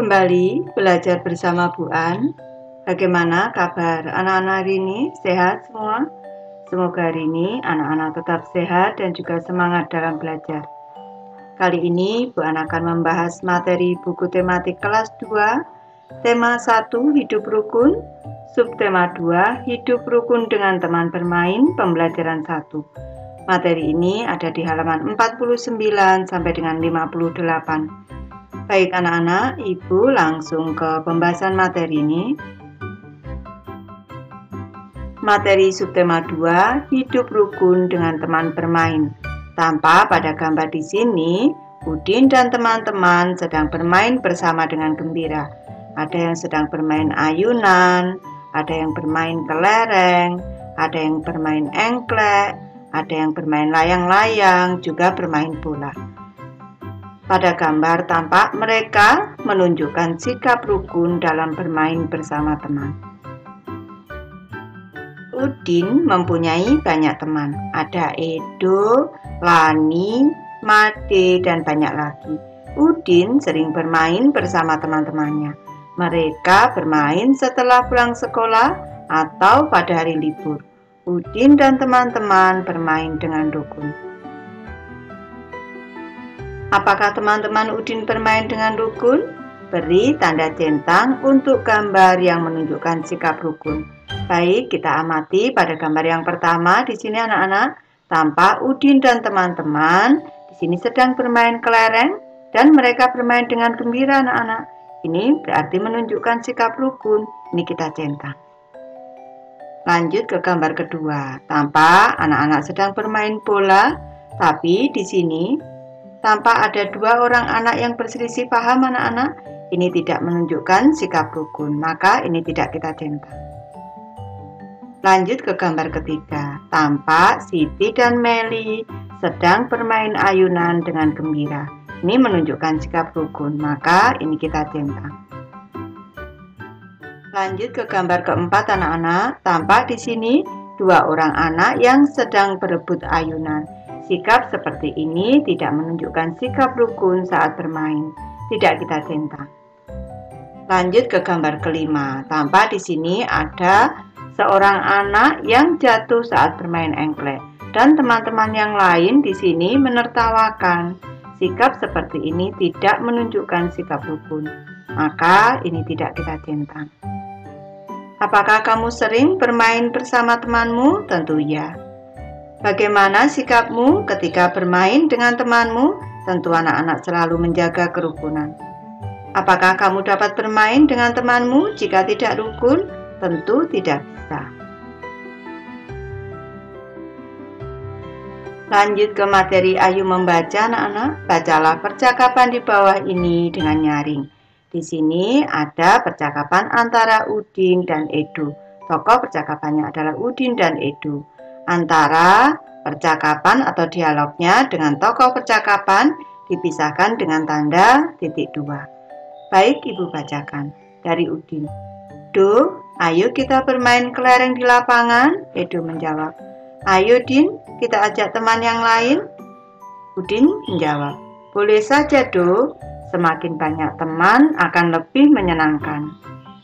Kembali belajar bersama Bu An. Bagaimana kabar anak-anak hari ini? Sehat semua? Semoga hari ini anak-anak tetap sehat dan juga semangat dalam belajar. Kali ini Bu An akan membahas materi buku tematik kelas 2, tema 1 hidup rukun, subtema 2 hidup rukun dengan teman bermain, pembelajaran 1. Materi ini ada di halaman 49 sampai dengan 58. Baik anak-anak, Ibu langsung ke pembahasan materi ini. Materi subtema 2, hidup rukun dengan teman bermain. Tanpa pada gambar di sini, Udin dan teman-teman sedang bermain bersama dengan gembira. Ada yang sedang bermain ayunan, ada yang bermain kelereng, ada yang bermain engklek, ada yang bermain layang-layang, juga bermain bola. Pada gambar tampak mereka menunjukkan sikap rukun dalam bermain bersama teman. Udin mempunyai banyak teman. Ada Edo, Lani, Made, dan banyak lagi. Udin sering bermain bersama teman-temannya. Mereka bermain setelah pulang sekolah atau pada hari libur. Udin dan teman-teman bermain dengan rukun. Apakah teman-teman Udin bermain dengan rukun? Beri tanda centang untuk gambar yang menunjukkan sikap rukun. Baik, kita amati pada gambar yang pertama di sini anak-anak, tampak Udin dan teman-teman di sini sedang bermain kelereng dan mereka bermain dengan gembira anak-anak. Ini berarti menunjukkan sikap rukun. Ini kita centang. Lanjut ke gambar kedua, tampak anak-anak sedang bermain bola, tapi di sini tampak ada dua orang anak yang berselisih paham anak-anak. Ini tidak menunjukkan sikap rukun, maka ini tidak kita centang. Lanjut ke gambar ketiga, tampak Siti dan Meli sedang bermain ayunan dengan gembira. Ini menunjukkan sikap rukun, maka ini kita centang. Lanjut ke gambar keempat anak-anak, tampak di sini dua orang anak yang sedang berebut ayunan. Sikap seperti ini tidak menunjukkan sikap rukun saat bermain. Tidak kita centang. Lanjut ke gambar kelima. Tampak di sini ada seorang anak yang jatuh saat bermain engklek dan teman-teman yang lain di sini menertawakan. Sikap seperti ini tidak menunjukkan sikap rukun. Maka ini tidak kita centang. Apakah kamu sering bermain bersama temanmu? Tentu ya. Bagaimana sikapmu ketika bermain dengan temanmu? Tentu anak-anak selalu menjaga kerukunan. Apakah kamu dapat bermain dengan temanmu jika tidak rukun? Tentu tidak bisa. Lanjut ke materi Ayo membaca anak-anak. Bacalah percakapan di bawah ini dengan nyaring. Di sini ada percakapan antara Udin dan Edo. Tokoh percakapannya adalah Udin dan Edo. Antara percakapan atau dialognya dengan tokoh percakapan dipisahkan dengan tanda titik 2. Baik, Ibu bacakan dari Udin. Do, ayo kita bermain kelereng di lapangan. Edo menjawab. Ayo Din, kita ajak teman yang lain. Udin menjawab. Boleh saja Do, semakin banyak teman akan lebih menyenangkan.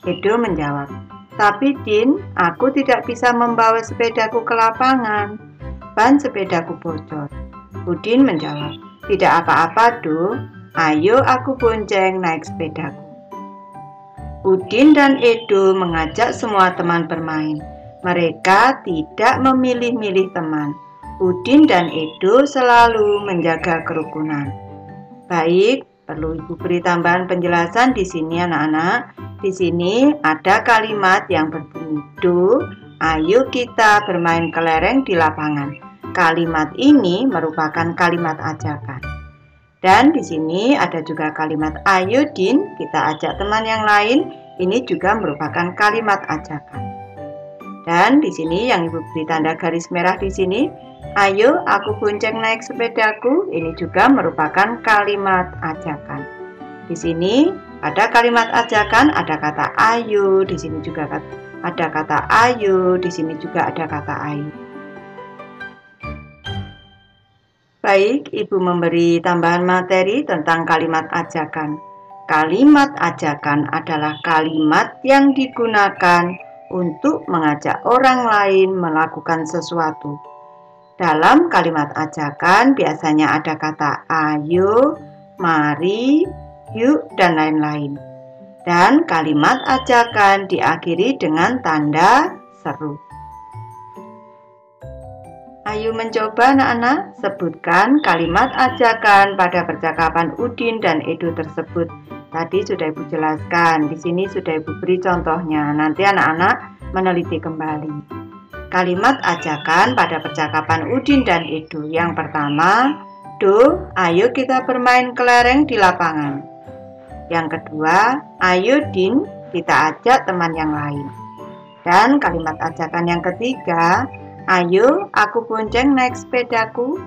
Edo menjawab. Tapi Din, aku tidak bisa membawa sepedaku ke lapangan. Ban sepedaku bocor. Udin menjawab, tidak apa-apa Do, ayo aku bonceng naik sepedaku. Udin dan Edo mengajak semua teman bermain. Mereka tidak memilih-milih teman. Udin dan Edo selalu menjaga kerukunan. Baik, perlu Ibu beri tambahan penjelasan di sini anak-anak. Di sini ada kalimat yang berbunyi Do, ayo kita bermain kelereng di lapangan. Kalimat ini merupakan kalimat ajakan. Dan di sini ada juga kalimat ayo Din, kita ajak teman yang lain. Ini juga merupakan kalimat ajakan. Dan di sini yang Ibu beri tanda garis merah di sini, ayo aku bonceng naik sepedaku. Ini juga merupakan kalimat ajakan. Di sini ada kalimat ajakan, ada kata ayo, di sini juga ada kata ayo, di sini juga ada kata ayo. Baik, Ibu memberi tambahan materi tentang kalimat ajakan. Kalimat ajakan adalah kalimat yang digunakan untuk mengajak orang lain melakukan sesuatu. Dalam kalimat ajakan biasanya ada kata ayo, mari, yuk, dan lain-lain. Dan kalimat ajakan diakhiri dengan tanda seru. Ayo mencoba anak-anak, sebutkan kalimat ajakan pada percakapan Udin dan Edo tersebut. Tadi sudah Ibu jelaskan, di sini sudah Ibu beri contohnya. Nanti anak-anak meneliti kembali. Kalimat ajakan pada percakapan Udin dan Edo. Yang pertama, Do, ayo kita bermain kelereng di lapangan. Yang kedua, ayo Din, kita ajak teman yang lain. Dan kalimat ajakan yang ketiga, ayo aku bonceng naik sepedaku.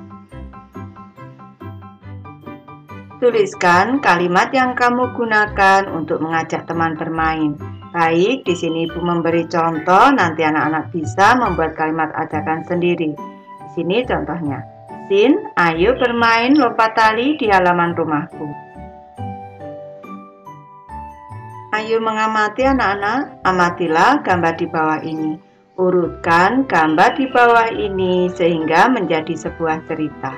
Tuliskan kalimat yang kamu gunakan untuk mengajak teman bermain. Baik, di sini Ibu memberi contoh, nanti anak-anak bisa membuat kalimat ajakan sendiri. Di sini contohnya, Sin, ayo bermain lompat tali di halaman rumahku. Ayo mengamati anak-anak, amatilah gambar di bawah ini. Urutkan gambar di bawah ini sehingga menjadi sebuah cerita.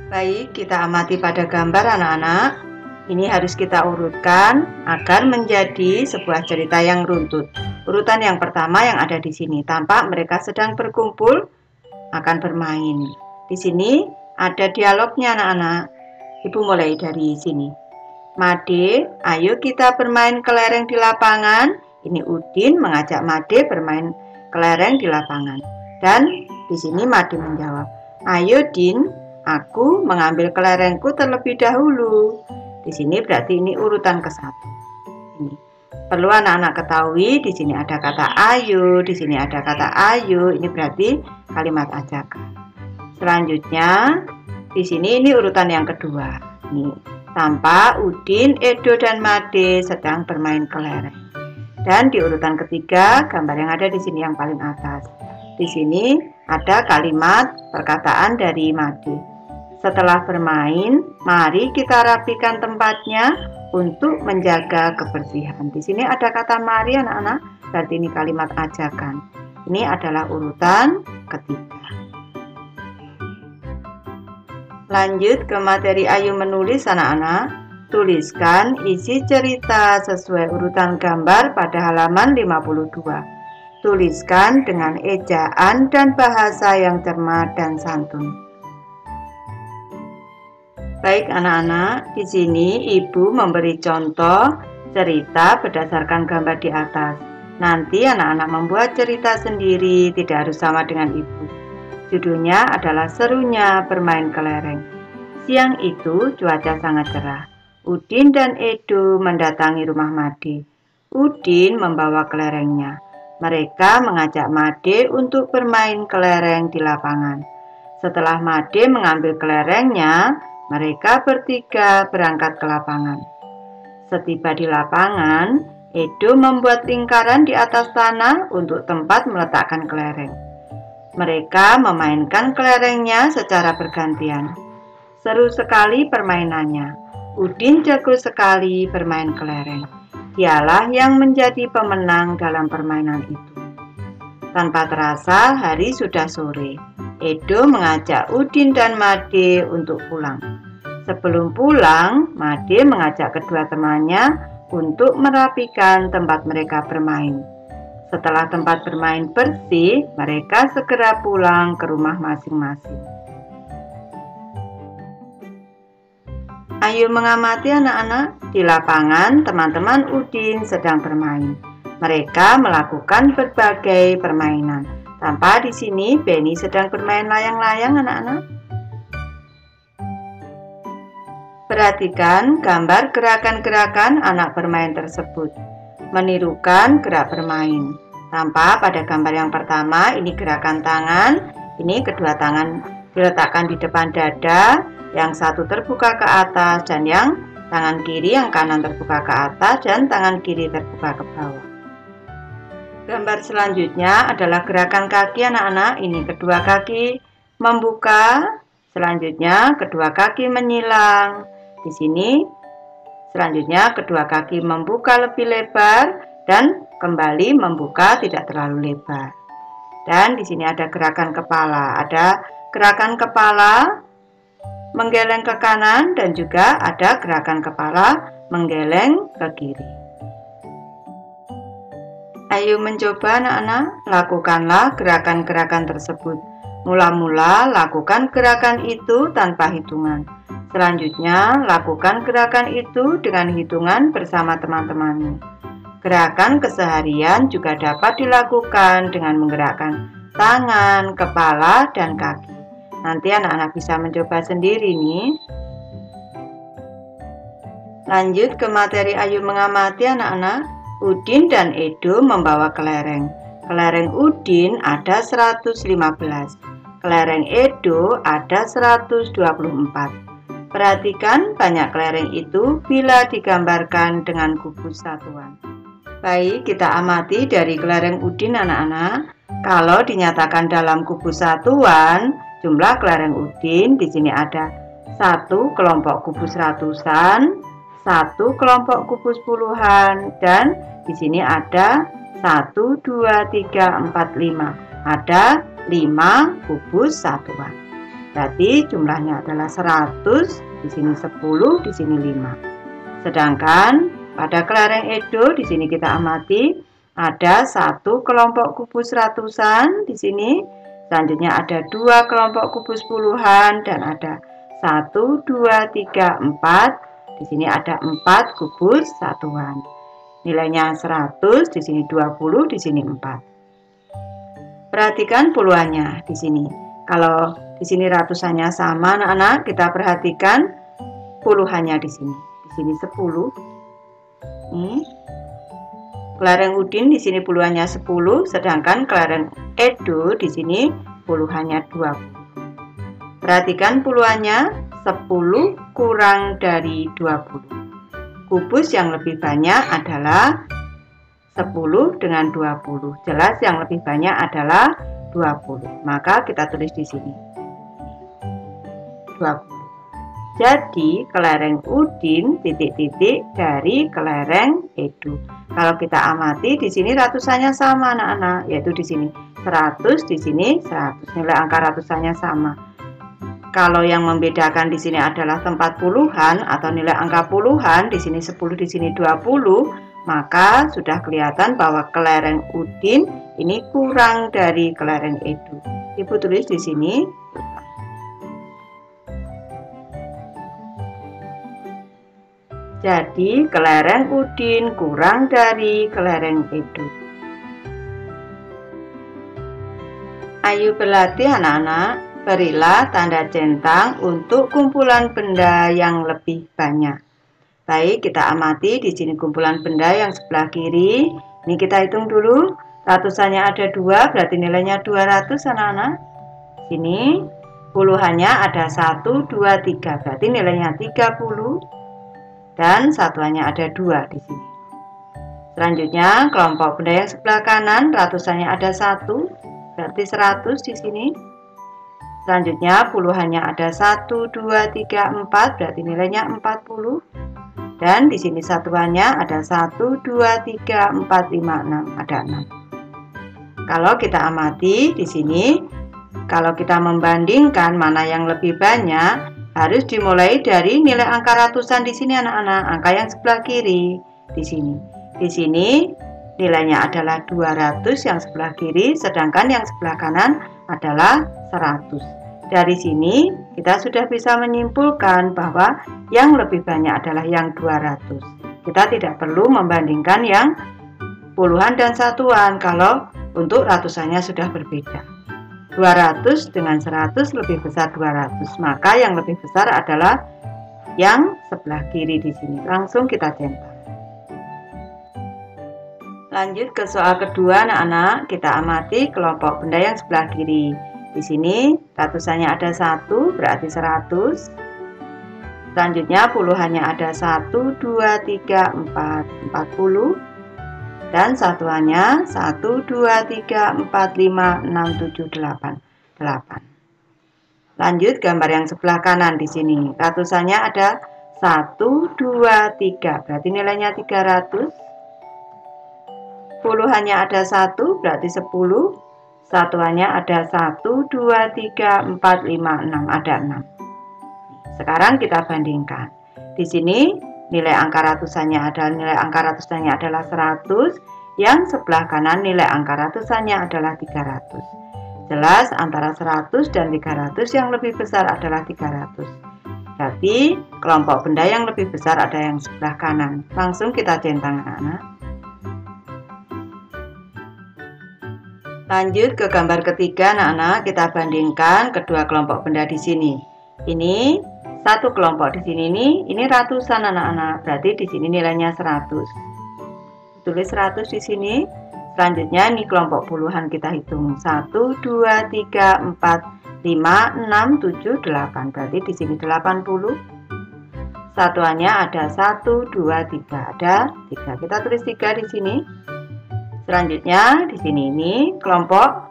Baik, kita amati pada gambar anak-anak. Ini harus kita urutkan agar menjadi sebuah cerita yang runtut. Urutan yang pertama yang ada di sini, tampak mereka sedang berkumpul akan bermain. Di sini ada dialognya anak-anak. Ibu mulai dari sini. Made, ayo kita bermain kelereng di lapangan. Ini Udin mengajak Made bermain kelereng di lapangan. Dan di sini Made menjawab, ayo Din, aku mengambil kelerengku terlebih dahulu. Di sini berarti ini urutan ke-1. Ini perlu anak-anak ketahui, di sini ada kata ayo, di sini ada kata ayo. Ini berarti kalimat ajakan. Selanjutnya, di sini ini urutan yang kedua. Ini tampak Udin, Edo, dan Made sedang bermain kelereng. Dan di urutan ketiga, gambar yang ada di sini yang paling atas. Di sini ada kalimat perkataan dari Made. Setelah bermain, mari kita rapikan tempatnya untuk menjaga kebersihan. Di sini ada kata mari anak-anak, berarti ini kalimat ajakan. Ini adalah urutan ketiga. Lanjut ke materi ayo menulis anak-anak. Tuliskan isi cerita sesuai urutan gambar pada halaman 52. Tuliskan dengan ejaan dan bahasa yang cermat dan santun. Baik anak-anak, di sini Ibu memberi contoh cerita berdasarkan gambar di atas. Nanti anak-anak membuat cerita sendiri, tidak harus sama dengan Ibu. Judulnya adalah Serunya Bermain Kelereng. Siang itu cuaca sangat cerah. Udin dan Edo mendatangi rumah Made. Udin membawa kelerengnya. Mereka mengajak Made untuk bermain kelereng di lapangan. Setelah Made mengambil kelerengnya, mereka bertiga berangkat ke lapangan. Setiba di lapangan, Edo membuat lingkaran di atas tanah untuk tempat meletakkan kelereng. Mereka memainkan kelerengnya secara bergantian. Seru sekali permainannya. Udin jago sekali bermain kelereng. Dialah yang menjadi pemenang dalam permainan itu. Tanpa terasa, hari sudah sore. Edo mengajak Udin dan Made untuk pulang. Sebelum pulang, Made mengajak kedua temannya untuk merapikan tempat mereka bermain. Setelah tempat bermain bersih, mereka segera pulang ke rumah masing-masing. Ayo mengamati anak-anak. Di lapangan, teman-teman Udin sedang bermain. Mereka melakukan berbagai permainan. Tanpa di sini Benny sedang bermain layang-layang anak-anak. Perhatikan gambar gerakan-gerakan anak bermain tersebut. Menirukan gerak bermain. Tampak pada gambar yang pertama ini gerakan tangan. Ini kedua tangan diletakkan di depan dada. Yang satu terbuka ke atas dan yang tangan kiri yang kanan terbuka ke atas dan tangan kiri terbuka ke bawah. Gambar selanjutnya adalah gerakan kaki anak-anak. Ini kedua kaki membuka, selanjutnya kedua kaki menyilang. Di sini Selanjutnya kedua kaki membuka lebih lebar dan kembali membuka tidak terlalu lebar. Dan di sini ada gerakan kepala. Ada gerakan kepala menggeleng ke kanan dan juga ada gerakan kepala menggeleng ke kiri. Ayo mencoba anak-anak, lakukanlah gerakan-gerakan tersebut. Mula-mula lakukan gerakan itu tanpa hitungan. Selanjutnya lakukan gerakan itu dengan hitungan bersama teman-temanmu. Gerakan keseharian juga dapat dilakukan dengan menggerakkan tangan, kepala, dan kaki. Nanti anak-anak bisa mencoba sendiri nih. Lanjut ke materi Ayu mengamati anak-anak. Udin dan Edo membawa kelereng. Kelereng Udin ada 115. Kelereng Edo ada 124. Perhatikan banyak kelereng itu bila digambarkan dengan kubus satuan. Baik, kita amati dari kelereng Udin anak-anak. Kalau dinyatakan dalam kubus satuan, jumlah kelereng Udin di sini ada 1 kelompok kubus ratusan, 1 kelompok kubus puluhan, dan di sini ada 1, 2, 3, 4, 5. Ada 5 kubus satuan. Berarti jumlahnya adalah 100, di sini 10, di sini 5. Sedangkan pada kelereng Edo di sini kita amati ada 1 kelompok kubus ratusan di sini. Selanjutnya ada 2 kelompok kubus puluhan dan ada 1, 2, 3, 4. Di sini ada 4 kubus satuan. Nilainya 100, di sini 20, di sini 4. Perhatikan puluhannya di sini. Kalau di sini ratusannya sama anak-anak, kita perhatikan puluhannya di sini. Di sini 10. Nih. Kelereng Udin di sini puluhannya 10, sedangkan kelereng Edo di sini puluhannya 20. Perhatikan puluhannya 10 kurang dari 20. Kubus yang lebih banyak adalah 10 dengan 20. Jelas yang lebih banyak adalah 20. Maka kita tulis di sini 20. Jadi kelereng Udin titik-titik dari kelereng Edo. Kalau kita amati di sini ratusannya sama anak-anak, yaitu di sini 100, di sini 100. Nilai angka ratusannya sama. Kalau yang membedakan di sini adalah tempat puluhan atau nilai angka puluhan, di sini 10, di sini 20, maka sudah kelihatan bahwa kelereng Udin ini kurang dari kelereng Edo. Ibu tulis di sini. Jadi kelereng Udin kurang dari kelereng Edo. Ayo berlatih anak-anak. Berilah tanda centang untuk kumpulan benda yang lebih banyak. Baik, kita amati di sini kumpulan benda yang sebelah kiri. Ini kita hitung dulu. Ratusannya ada 2, berarti nilainya 200 anak-anak. Sini puluhannya ada 1, 2, 3, berarti nilainya 30. Dan satuannya ada 2 di sini. Selanjutnya kelompok benda yang sebelah kanan, ratusannya ada 1, berarti 100 di sini. Selanjutnya puluhannya ada 1, 2, 3, 4, berarti nilainya 40. Dan di sini satuannya ada 1, 2, 3, 4, 5, 6, ada 6. Kalau kita amati di sini, kalau kita membandingkan mana yang lebih banyak, harus dimulai dari nilai angka ratusan di sini anak-anak, angka yang sebelah kiri di sini. Di sini nilainya adalah 200 yang sebelah kiri, sedangkan yang sebelah kanan adalah 100. Dari sini kita sudah bisa menyimpulkan bahwa yang lebih banyak adalah yang 200. Kita tidak perlu membandingkan yang puluhan dan satuan kalau untuk ratusannya sudah berbeda. 200 dengan 100 lebih besar 200, maka yang lebih besar adalah yang sebelah kiri di sini. Langsung kita centang. Lanjut ke soal kedua anak-anak, kita amati kelompok benda yang sebelah kiri. Di sini ratusannya ada 1, berarti 100. Selanjutnya puluhannya ada 1, 2, 3, 4, 40. Dan satuannya 1, 2, 3, 4, 5, 6, 7, 8, 8. Lanjut gambar yang sebelah kanan di sini. Ratusannya ada 1, 2, 3, berarti nilainya 300. Puluhannya ada 1, berarti 10. Satuannya ada 1, 2, 3, 4, 5, 6, ada 6. Sekarang kita bandingkan. Di sini nilai angka ratusannya adalah 100, yang sebelah kanan nilai angka ratusannya adalah 300. Jelas antara 100 dan 300 yang lebih besar adalah 300. Berarti kelompok benda yang lebih besar ada yang sebelah kanan. Langsung kita centang anak-anak. Lanjut ke gambar ketiga, anak-anak, kita bandingkan kedua kelompok benda di sini. Ini satu kelompok di sini ini ratusan anak-anak. Berarti di sini nilainya 100. Tulis 100 di sini. Selanjutnya ini kelompok puluhan kita hitung. 1, 2, 3, 4, 5, 6, 7, 8. Berarti di sini 80. Satuannya ada 1, 2, 3. Ada 3. Kita tulis 3 di sini. Selanjutnya di sini ini kelompok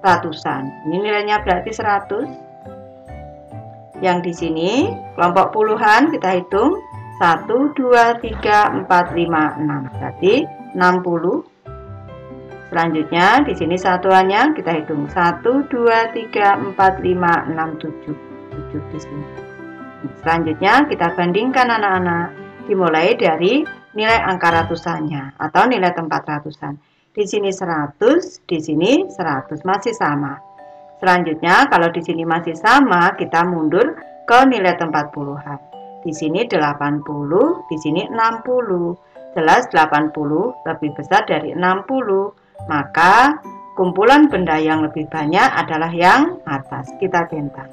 ratusan. Ini nilainya berarti 100. Yang di sini kelompok puluhan kita hitung 1, 2, 3, 4, 5, 6. Berarti 60. Selanjutnya di sini satuannya kita hitung 1, 2, 3, 4, 5, 6, 7. 7 di sini. Selanjutnya kita bandingkan anak-anak. Dimulai dari nilai angka ratusannya atau nilai tempat ratusan. Di sini 100, di sini 100, masih sama. Selanjutnya kalau di sini masih sama, kita mundur ke nilai tempat puluhan. Di sini 80, di sini 60. Jelas 80 lebih besar dari 60. Maka kumpulan benda yang lebih banyak adalah yang atas. Kita centang.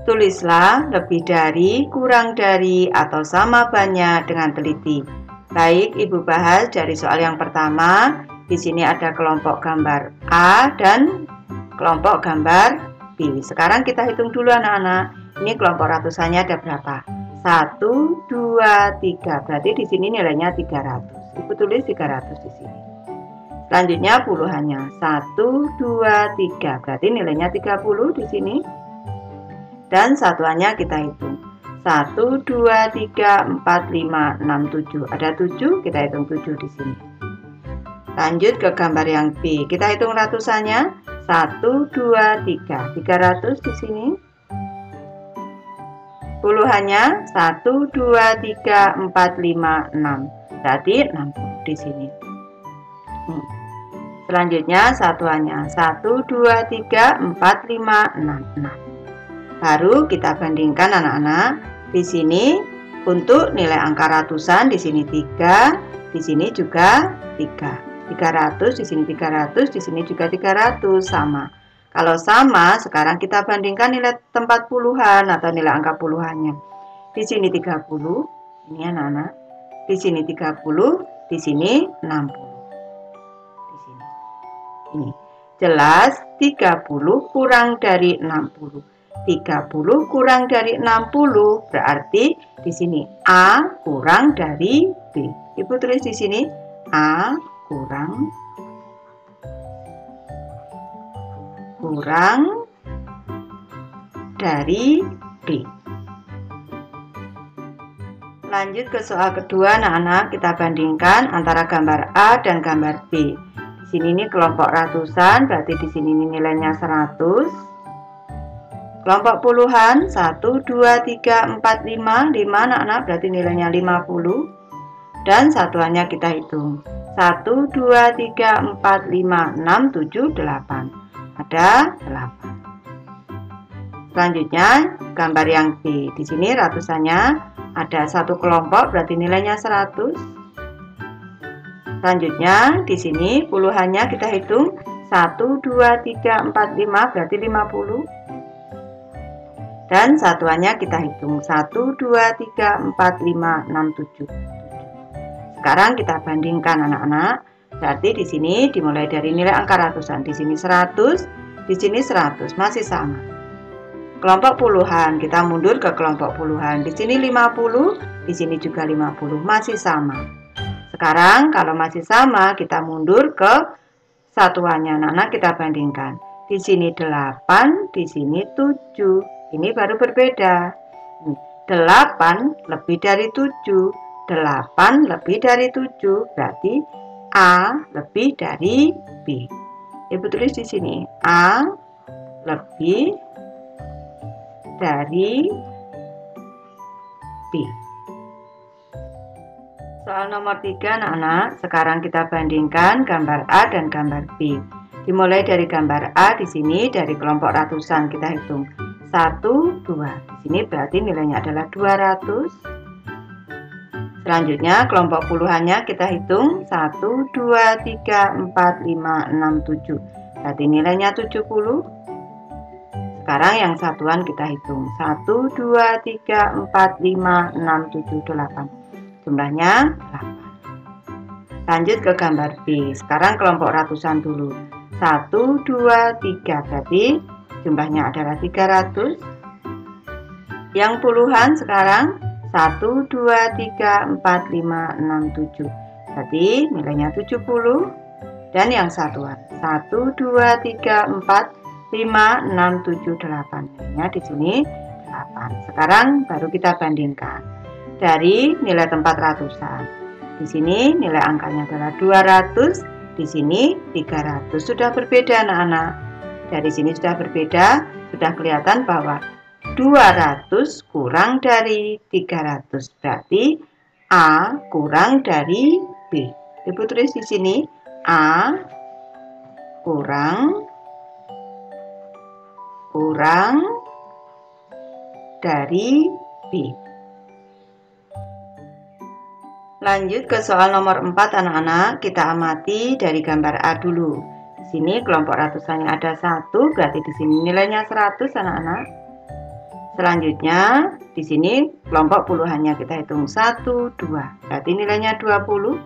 Tulislah lebih dari, kurang dari, atau sama banyak dengan teliti. Baik, Ibu bahas dari soal yang pertama. Di sini ada kelompok gambar A dan kelompok gambar B. Sekarang kita hitung dulu anak-anak. Ini kelompok ratusannya ada berapa? 1, 2, 3. Berarti di sini nilainya 300. Ibu tulis 300 di sini. Selanjutnya puluhannya 1, 2, 3. Berarti nilainya 30 di sini. Dan satuannya kita hitung 1, 2, 3, 4, 5, 6, 7. Ada 7, kita hitung 7 di sini. Lanjut ke gambar yang B. Kita hitung ratusannya 1, 2, 3. 300 di sini. Puluhannya 1, 2, 3, 4, 5, 6. Berarti 60 di sini. Selanjutnya satuannya 1, 2, 3, 4, 5, 6, 6. Baru kita bandingkan anak-anak. Di sini untuk nilai angka ratusan di sini 3, di sini juga 3. 300 di sini 300, di sini juga 300 sama. Kalau sama, sekarang kita bandingkan nilai tempat puluhan atau nilai angka puluhannya. Di sini 30, ini anak-anak. Di sini 30, di sini 60. Di sini. Ini. Jelas 30 kurang dari 60. 30 kurang dari 60 berarti di sini A kurang dari B. Ibu tulis di sini A kurang dari B. Lanjut ke soal kedua anak-anak, kita bandingkan antara gambar A dan gambar B. Di sini ini kelompok ratusan, berarti di sini ini nilainya 100. Kelompok puluhan 1, 2, 3, 4, 5. 5 anak-anak berarti nilainya 50. Dan satuannya kita hitung 1, 2, 3, 4, 5, 6, 7, 8. Ada 8. Selanjutnya gambar yang B. Di sini ratusannya ada satu kelompok berarti nilainya 100. Selanjutnya di sini puluhannya kita hitung 1, 2, 3, 4, 5 berarti 50. Dan satuannya kita hitung 1, 2, 3, 4, 5, 6, 7. Sekarang kita bandingkan anak-anak. Berarti di sini dimulai dari nilai angka ratusan. Di sini 100, di sini 100, masih sama. Kelompok puluhan, kita mundur ke kelompok puluhan. Di sini 50, di sini juga 50, masih sama. Sekarang kalau masih sama, kita mundur ke satuannya. Anak-anak kita bandingkan. Di sini 8, di sini 7. Ini baru berbeda. 8 lebih dari 7. 8 lebih dari 7 berarti A lebih dari B. Ibu tulis di sini A lebih dari B. Soal nomor 3 anak-anak, sekarang kita bandingkan gambar A dan gambar B. Dimulai dari gambar A di sini dari kelompok ratusan kita hitung 1, 2. Di sini berarti nilainya adalah 200. Selanjutnya kelompok puluhannya kita hitung 1, 2, 3, 4, 5, 6, 7. Berarti nilainya 70. Sekarang yang satuan kita hitung 1, 2, 3, 4, 5, 6, 7, 8. Jumlahnya 8. Lanjut ke gambar B. Sekarang kelompok ratusan dulu. 1, 2, 3 berarti jumlahnya adalah 300. Yang puluhan sekarang 1, 2, 3, 4, 5, 6, 7 berarti nilainya 70. Dan yang satuan 1, 2, 3, 4, 5, 6, 7, 8. Nilainya di sini 8. Sekarang baru kita bandingkan dari nilai tempat ratusan. Di sini nilai angkanya adalah 200. Di sini 300. Sudah berbeda anak-anak. Dari sini sudah berbeda, sudah kelihatan bahwa 200 kurang dari 300 berarti A kurang dari B. Ibu tulis di sini A kurang dari B. Lanjut ke soal nomor 4 anak-anak, kita amati dari gambar A dulu. Di sini kelompok ratusannya ada 1, berarti di sini nilainya 100 anak-anak. Selanjutnya di sini kelompok puluhannya kita hitung 1, 2, berarti nilainya 20.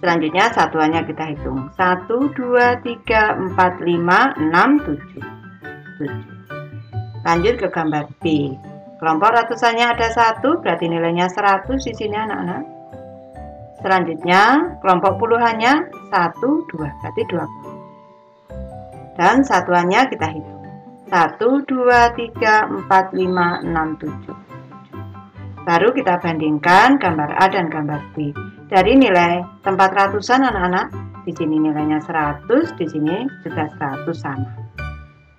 Selanjutnya satuannya kita hitung 1, 2, 3, 4, 5, 6, 7. Lanjut ke gambar B. Kelompok ratusannya ada 1, berarti nilainya 100 di sini anak-anak. Selanjutnya kelompok puluhannya 1, 2, berarti 20. Dan satuannya kita hitung 1, 2, 3, 4, 5, 6, 7. Baru kita bandingkan gambar A dan gambar B. Dari nilai tempat ratusan anak-anak, di sini nilainya 100, di sini juga 100 sama.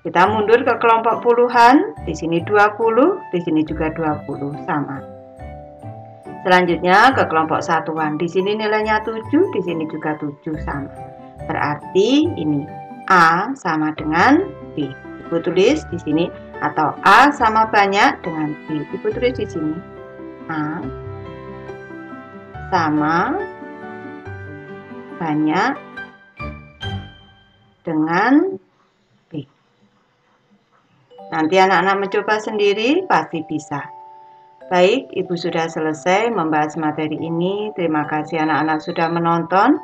Kita mundur ke kelompok puluhan, di sini 20, di sini juga 20 sama. Selanjutnya ke kelompok satuan, di sini nilainya 7, di sini juga 7 sama. Berarti ini A sama dengan B. Ibu tulis di sini atau A sama banyak dengan B. Ibu tulis di sini A sama banyak dengan B. Nanti anak-anak mencoba sendiri, pasti bisa. Baik, Ibu sudah selesai membahas materi ini. Terima kasih anak-anak sudah menonton.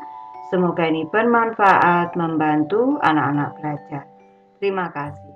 Semoga ini bermanfaat, membantu anak-anak belajar. Terima kasih.